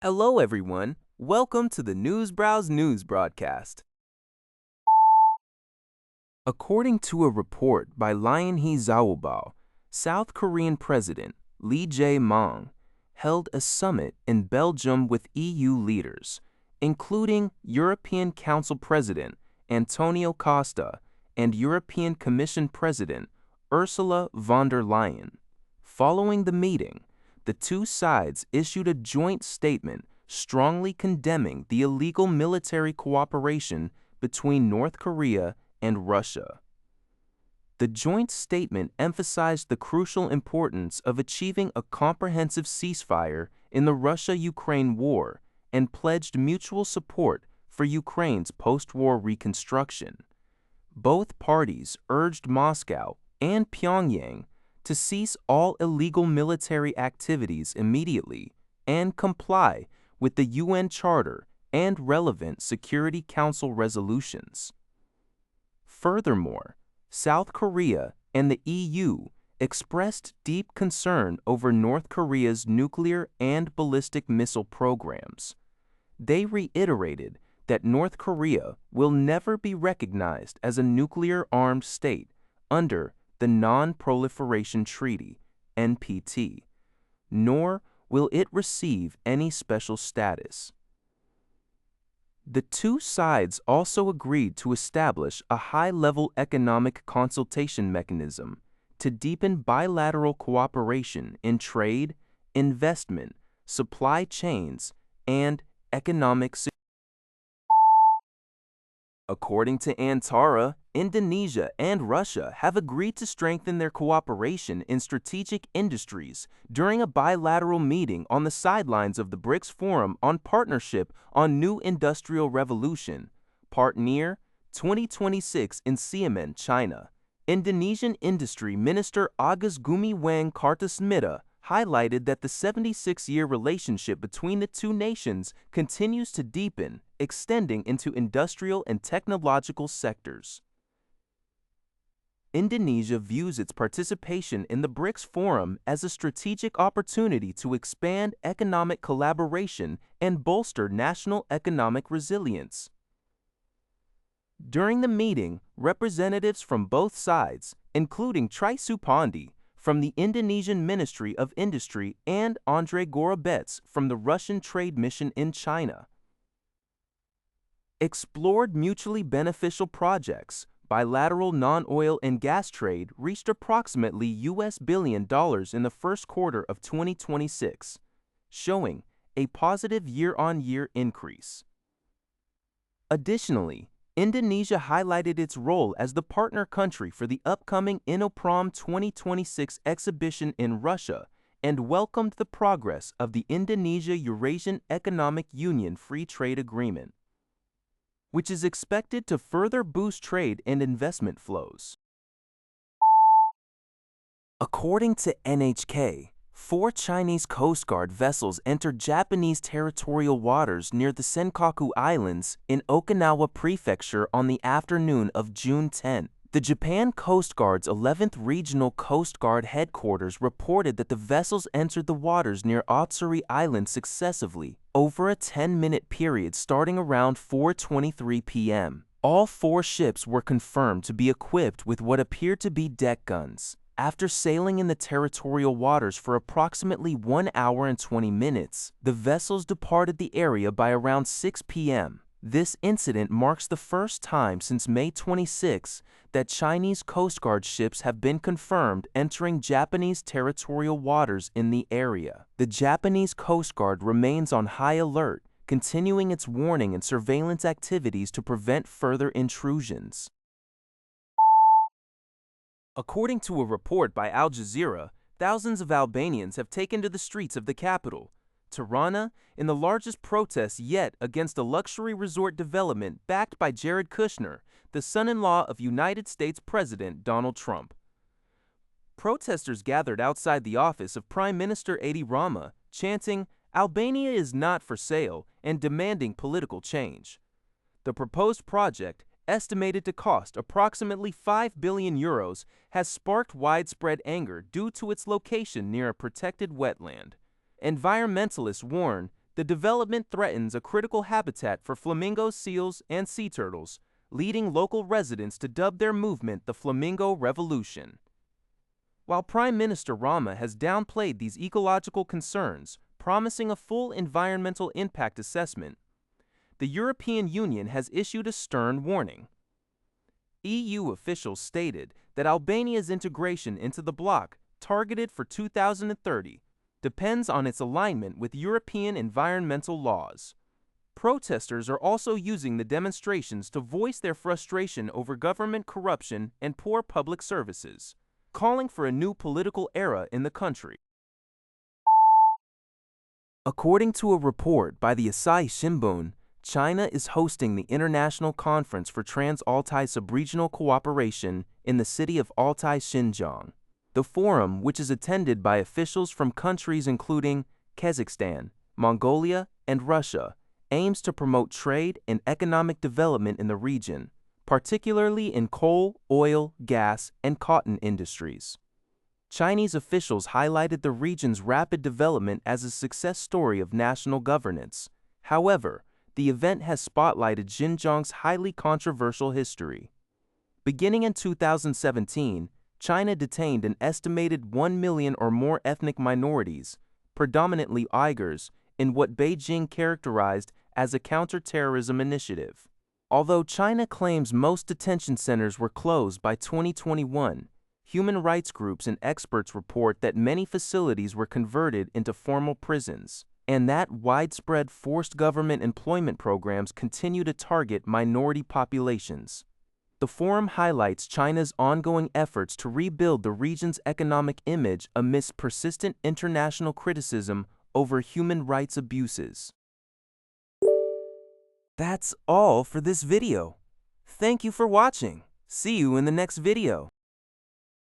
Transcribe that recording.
Hello, everyone. Welcome to the Newsbrowse News broadcast. According to a report by Lianhe Zaobao, South Korean President Lee Jae-myung held a summit in Belgium with EU leaders, including European Council President Antonio Costa and European Commission President Ursula von der Leyen. Following the meeting, the two sides issued a joint statement strongly condemning the illegal military cooperation between North Korea and Russia. The joint statement emphasized the crucial importance of achieving a comprehensive ceasefire in the Russia-Ukraine war and pledged mutual support for Ukraine's post-war reconstruction. Both parties urged Moscow and Pyongyang to cease all illegal military activities immediately and comply with the UN Charter and relevant Security Council resolutions. Furthermore, South Korea and the EU expressed deep concern over North Korea's nuclear and ballistic missile programs. They reiterated that North Korea will never be recognized as a nuclear-armed state under the Non-Proliferation Treaty, NPT, nor will it receive any special status. The two sides also agreed to establish a high-level economic consultation mechanism to deepen bilateral cooperation in trade, investment, supply chains, and economic security. According to Antara, Indonesia and Russia have agreed to strengthen their cooperation in strategic industries during a bilateral meeting on the sidelines of the BRICS Forum on Partnership on New Industrial Revolution, Partner 2026 in Xiamen, China. Indonesian Industry Minister Agus Gumiwang Kartasmita highlighted that the 76-year relationship between the two nations continues to deepen, extending into industrial and technological sectors. Indonesia views its participation in the BRICS Forum as a strategic opportunity to expand economic collaboration and bolster national economic resilience. During the meeting, representatives from both sides, including Tri Supandi from the Indonesian Ministry of Industry and Andrei Gorobets from the Russian Trade Mission in China, explored mutually beneficial projects. Bilateral non-oil and gas trade reached approximately US $1 billion in the first quarter of 2026, showing a positive year-on-year increase. Additionally, Indonesia highlighted its role as the partner country for the upcoming Innoprom 2026 exhibition in Russia and welcomed the progress of the Indonesia-Eurasian Economic Union Free Trade Agreement, which is expected to further boost trade and investment flows. According to NHK, 4 Chinese Coast Guard vessels entered Japanese territorial waters near the Senkaku Islands in Okinawa Prefecture on the afternoon of June 10. The Japan Coast Guard's 11th Regional Coast Guard Headquarters reported that the vessels entered the waters near Otsuri Island successively over a 10-minute period starting around 4:23 p.m. All 4 ships were confirmed to be equipped with what appeared to be deck guns. After sailing in the territorial waters for approximately 1 hour and 20 minutes, the vessels departed the area by around 6 p.m. This incident marks the first time since May 26 that Chinese Coast Guard ships have been confirmed entering Japanese territorial waters in the area. The Japanese Coast Guard remains on high alert, continuing its warning and surveillance activities to prevent further intrusions. According to a report by Al Jazeera, thousands of Albanians have taken to the streets of the capital, Tirana, in the largest protest yet against a luxury resort development backed by Jared Kushner, the son-in-law of United States President Donald Trump. Protesters gathered outside the office of Prime Minister Edi Rama, chanting, "Albania is not for sale," and demanding political change. The proposed project, estimated to cost approximately €5 billion, has sparked widespread anger due to its location near a protected wetland. Environmentalists warn The development threatens a critical habitat for flamingos, seals, and sea turtles, leading local residents to dub their movement the Flamingo Revolution. While Prime Minister Rama has downplayed these ecological concerns, promising a full environmental impact assessment, the European Union has issued a stern warning. EU officials stated that Albania's integration into the bloc, targeted for 2030, depends on its alignment with European environmental laws. Protesters are also using the demonstrations to voice their frustration over government corruption and poor public services, calling for a new political era in the country. According to a report by the Asahi Shimbun, China is hosting the International Conference for Trans-Altai Subregional Cooperation in the city of Altai, Xinjiang. The forum, which is attended by officials from countries including Kazakhstan, Mongolia, and Russia, aims to promote trade and economic development in the region, particularly in coal, oil, gas, and cotton industries. Chinese officials highlighted the region's rapid development as a success story of national governance. However, the event has spotlighted Xinjiang's highly controversial history. Beginning in 2017, China detained an estimated 1 million or more ethnic minorities, predominantly Uyghurs, in what Beijing characterized as a counter-terrorism initiative. Although China claims most detention centers were closed by 2021, human rights groups and experts report that many facilities were converted into formal prisons, and that widespread forced government employment programs continue to target minority populations. The forum highlights China's ongoing efforts to rebuild the region's economic image amidst persistent international criticism over human rights abuses. That's all for this video. Thank you for watching. See you in the next video.